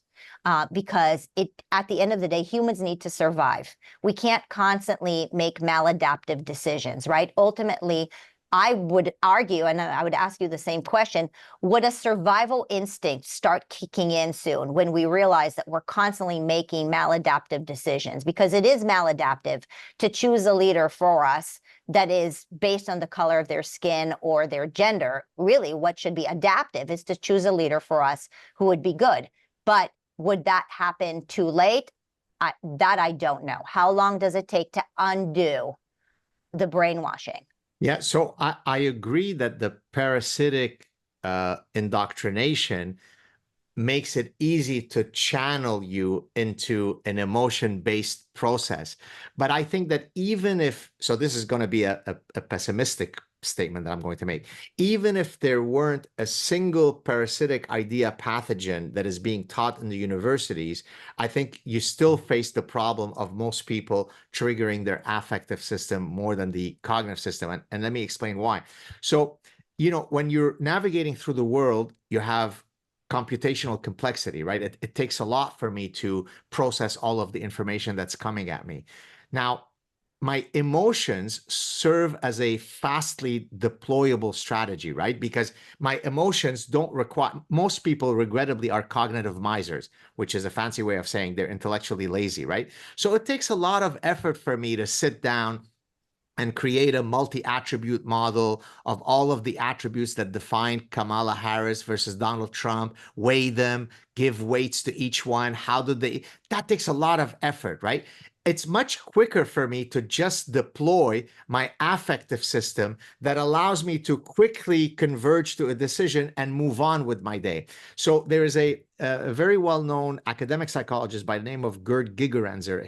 Speaker 3: because at the end of the day, humans need to survive. We can't constantly make maladaptive decisions, right? Ultimately, I would argue, and I would ask you the same question, would a survival instinct start kicking in soon when we realize that we're constantly making maladaptive decisions? Because it is maladaptive to choose a leader for us that is based on the color of their skin or their gender. Really, what should be adaptive is to choose a leader for us who would be good. But would that happen too late? That I don't know. How long does it take to undo the brainwashing?
Speaker 2: Yeah, so I agree that the parasitic indoctrination makes it easy to channel you into an emotion-based process. But I think that even if, so this is going to be a pessimistic statement that I'm going to make, even if there weren't a single parasitic idea pathogen that is being taught in the universities, I think you still face the problem of most people triggering their affective system more than the cognitive system. And let me explain why. So, when you're navigating through the world, you have computational complexity, right? It takes a lot for me to process all of the information that's coming at me. Now, my emotions serve as a fastly deployable strategy, right? Because my emotions don't require, most people regrettably are cognitive misers, which is a fancy way of saying they're intellectually lazy, right? So it takes a lot of effort for me to sit down and create a multi-attribute model of all of the attributes that define Kamala Harris versus Donald Trump, weigh them, give weights to each one. That takes a lot of effort, right? It's much quicker for me to just deploy my affective system that allows me to quickly converge to a decision and move on with my day. So there is a very well-known academic psychologist by the name of Gerd Gigerenzer.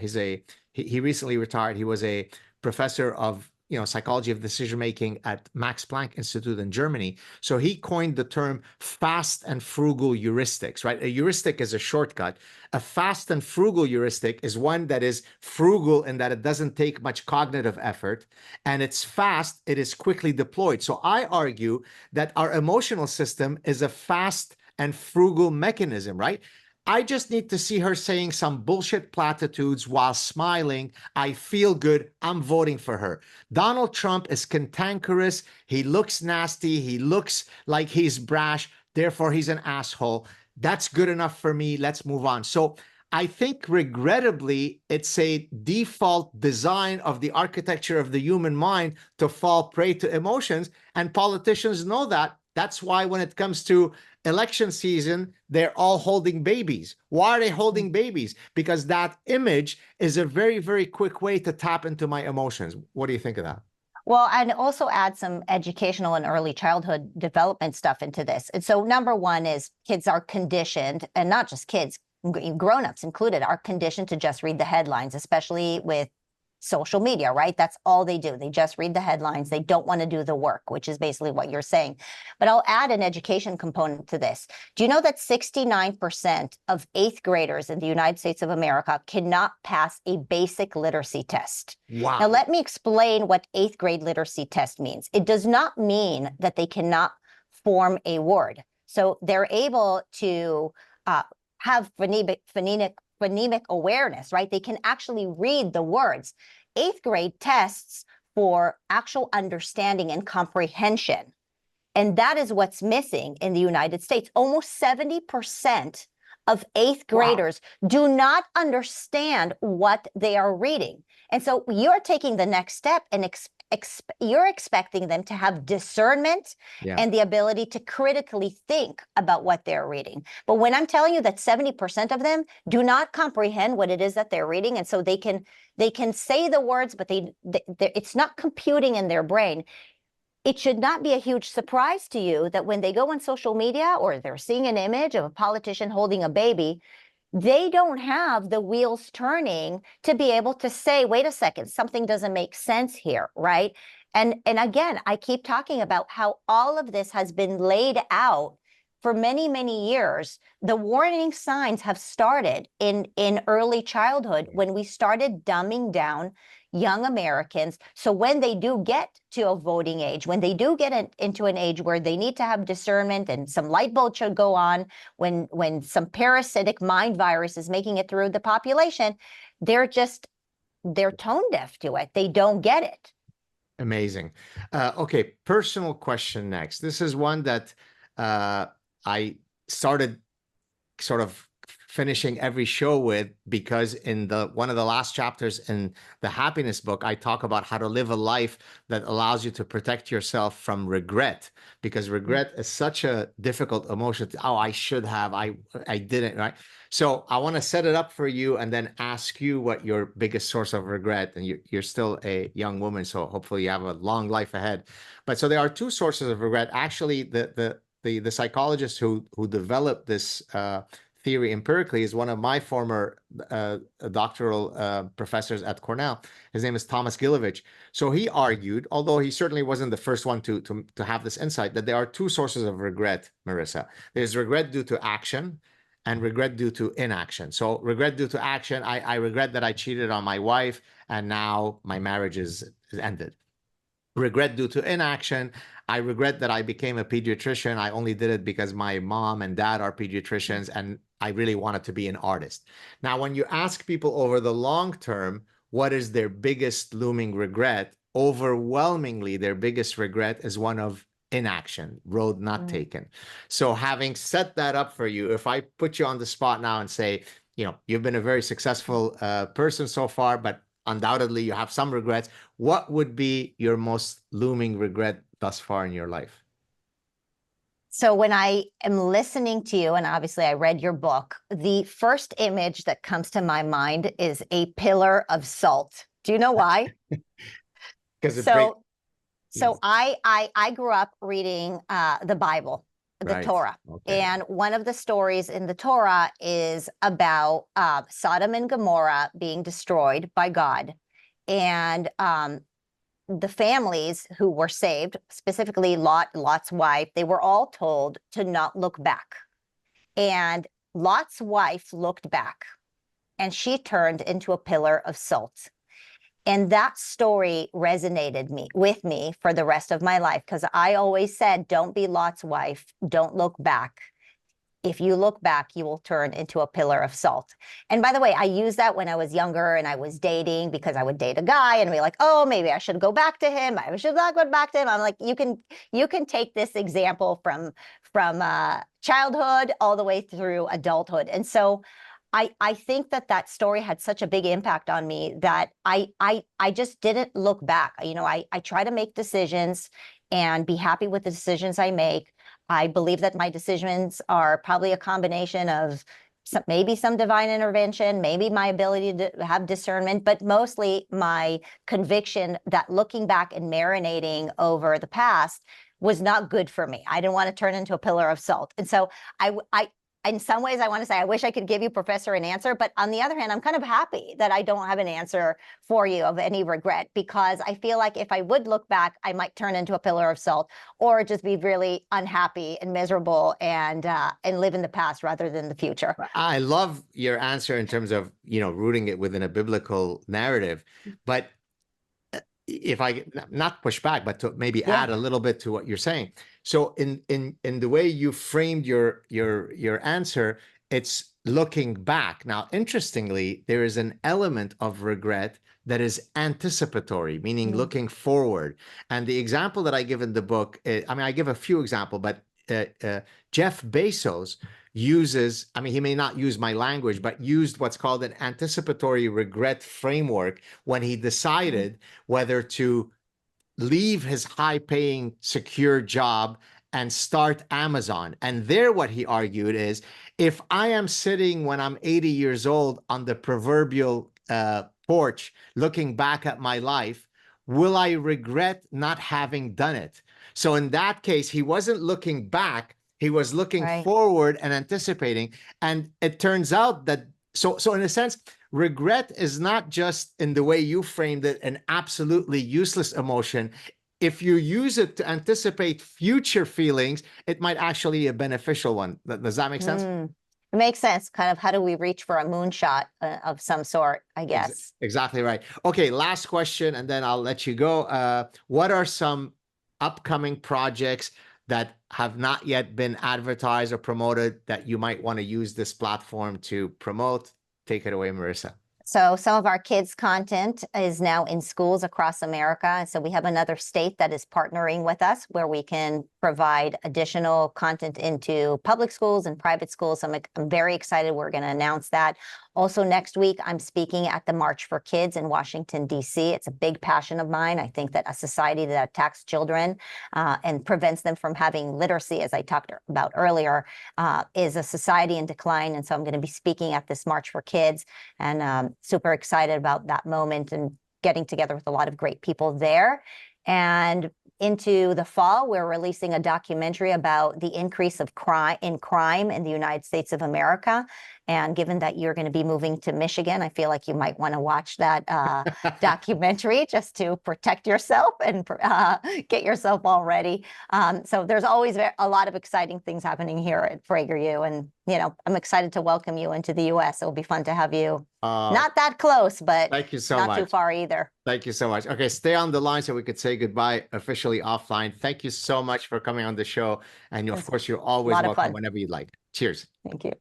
Speaker 2: He recently retired. He was a professor of psychology of decision making at Max Planck Institute in Germany. So he coined the term fast and frugal heuristics, right? A heuristic is a shortcut. A fast and frugal heuristic is one that is frugal in that it doesn't take much cognitive effort, and it's fast, it is quickly deployed. So I argue that our emotional system is a fast and frugal mechanism, right? I just need to see her saying some bullshit platitudes while smiling. I feel good. I'm voting for her. Donald Trump is cantankerous. He looks nasty. He looks like he's brash. Therefore, he's an asshole. That's good enough for me. Let's move on. So I think, regrettably, it's a default design of the architecture of the human mind to fall prey to emotions. And politicians know that. That's why when it comes to election season, they're all holding babies. Why are they holding babies? Because that image is a very, very quick way to tap into my emotions. What do you think of that?
Speaker 3: Well, and also add some educational and early childhood development stuff into this. And so number one is kids are conditioned, and not just kids, grown-ups included, are conditioned to just read the headlines, especially with social media, right? That's all they do. They just read the headlines. They don't want to do the work, which is basically what you're saying. But I'll add an education component to this. Do you know that 69% of 8th graders in the United States of America cannot pass a basic literacy test?
Speaker 2: Wow.
Speaker 3: Now, let me explain what 8th grade literacy test means. It does not mean that they cannot form a word. So they're able to have phonemic awareness, right? They can actually read the words. 8th grade tests for actual understanding and comprehension. And that is what's missing in the United States. Almost 70% of 8th graders do not understand what they are reading. And so you're taking the next step and you're expecting them to have discernment and the ability to critically think about what they're reading. But when I'm telling you that 70% of them do not comprehend what it is that they're reading, and so they can say the words, but it's not computing in their brain. It should not be a huge surprise to you that when they go on social media or they're seeing an image of a politician holding a baby, they don't have the wheels turning to be able to say, wait a second, something doesn't make sense here, right? And again, I keep talking about how all of this has been laid out for many, many years. The warning signs have started in early childhood when we started dumbing down young Americans. So when they do get to a voting age, when they do get into an age where they need to have discernment and some light bulb should go on, when some parasitic mind virus is making it through the population, they're tone deaf to it. They don't get it.
Speaker 2: Amazing. Okay, personal question next. This is one that I started sort of finishing every show with, because in one of the last chapters in the happiness book, I talk about how to live a life that allows you to protect yourself from regret, because regret is such a difficult emotion. Oh, I should have, I didn't, right? So I want to set it up for you and then ask you what your biggest source of regret, and you're still a young woman, so hopefully you have a long life ahead. But so there are two sources of regret. Actually, the psychologist who developed this theory empirically is one of my former doctoral professors at Cornell. His name is Thomas Gilovich. So he argued, although he certainly wasn't the first one to have this insight, that there are two sources of regret, Marissa. There's regret due to action and regret due to inaction. So regret due to action, I regret that I cheated on my wife and now my marriage is ended. Regret due to inaction, I regret that I became a pediatrician. I only did it because my mom and dad are pediatricians and I really wanted to be an artist. Now, when you ask people over the long term, what is their biggest looming regret? Overwhelmingly, their biggest regret is one of inaction, road not taken. So having set that up for you, if I put you on the spot now and say, you've been a very successful person so far, but undoubtedly you have some regrets, what would be your most looming regret thus far in your life?
Speaker 3: So when I am listening to you, and obviously I read your book, the first image that comes to my mind is a pillar of salt. Do you know why?
Speaker 2: Because
Speaker 3: I grew up reading the Bible, the Torah.
Speaker 2: Okay.
Speaker 3: And one of the stories in the Torah is about Sodom and Gomorrah being destroyed by God. And the families who were saved, specifically Lot's wife, they were all told to not look back. And Lot's wife looked back, and she turned into a pillar of salt. And that story resonated with me for the rest of my life, because I always said, don't be Lot's wife, don't look back. If you look back, you will turn into a pillar of salt. And by the way, I used that when I was younger and I was dating, because I would date a guy and be like, oh, maybe I should go back to him. I should not go back to him. I'm like, you can take this example from childhood all the way through adulthood. And so I think that story had such a big impact on me that I just didn't look back. You know, I try to make decisions and be happy with the decisions I make. I believe that my decisions are probably a combination of maybe some divine intervention, maybe my ability to have discernment, but mostly my conviction that looking back and marinating over the past was not good for me. I didn't want to turn into a pillar of salt. And so in some ways, I want to say, I wish I could give you, Professor, an answer. But on the other hand, I'm kind of happy that I don't have an answer for you of any regret, because I feel like if I would look back, I might turn into a pillar of salt, or just be really unhappy and miserable and live in the past rather than the future.
Speaker 2: I love your answer in terms of, you know, rooting it within a biblical narrative. But if I not push back, but to maybe add a little bit to what you're saying. So in the way you framed your answer, it's looking back. Now, interestingly, there is an element of regret that is anticipatory, meaning looking forward. And the example that I give in the book, I mean, I give a few examples, but Jeff Bezos uses, I mean, he may not use my language, but used what's called an anticipatory regret framework when he decided whether to leave his high-paying, secure job and start Amazon. And there, what he argued is, if I am sitting when I'm 80 years old on the proverbial porch, looking back at my life, will I regret not having done it? So in that case, he wasn't looking back, he was looking forward and anticipating. And it turns out that, so in a sense, regret is not just, in the way you framed it, an absolutely useless emotion. If you use it to anticipate future feelings, it might actually be a beneficial one. Does that make sense?
Speaker 3: It makes sense. Kind of, how do we reach for a moonshot of some sort, I guess.
Speaker 2: Exactly right. Okay, last question, and then I'll let you go. What are some upcoming projects that have not yet been advertised or promoted that you might want to use this platform to promote? Take it away, Marissa.
Speaker 3: So some of our kids' content is now in schools across America. And so we have another state that is partnering with us where we can provide additional content into public schools and private schools. I'm very excited. We're going to announce that. Also, next week, I'm speaking at the March for Kids in Washington, D.C. It's a big passion of mine. I think that a society that attacks children and prevents them from having literacy, as I talked about earlier, is a society in decline. And so I'm going to be speaking at this March for Kids, and super excited about that moment and getting together with a lot of great people there. And into the fall, we're releasing a documentary about the increase of crime in the United States of America. And given that you're going to be moving to Michigan, I feel like you might want to watch that documentary just to protect yourself and get yourself all ready. So there's always a lot of exciting things happening here at PragerU. And, you know, I'm excited to welcome you into the U.S. It'll be fun to have you. Not that close, but
Speaker 2: thank you so
Speaker 3: not
Speaker 2: much.
Speaker 3: Too far either.
Speaker 2: Thank you so much. Okay, stay on the line so we could say goodbye officially offline. Thank you so much for coming on the show. And of course, you're always welcome whenever you'd like. Cheers.
Speaker 3: Thank you.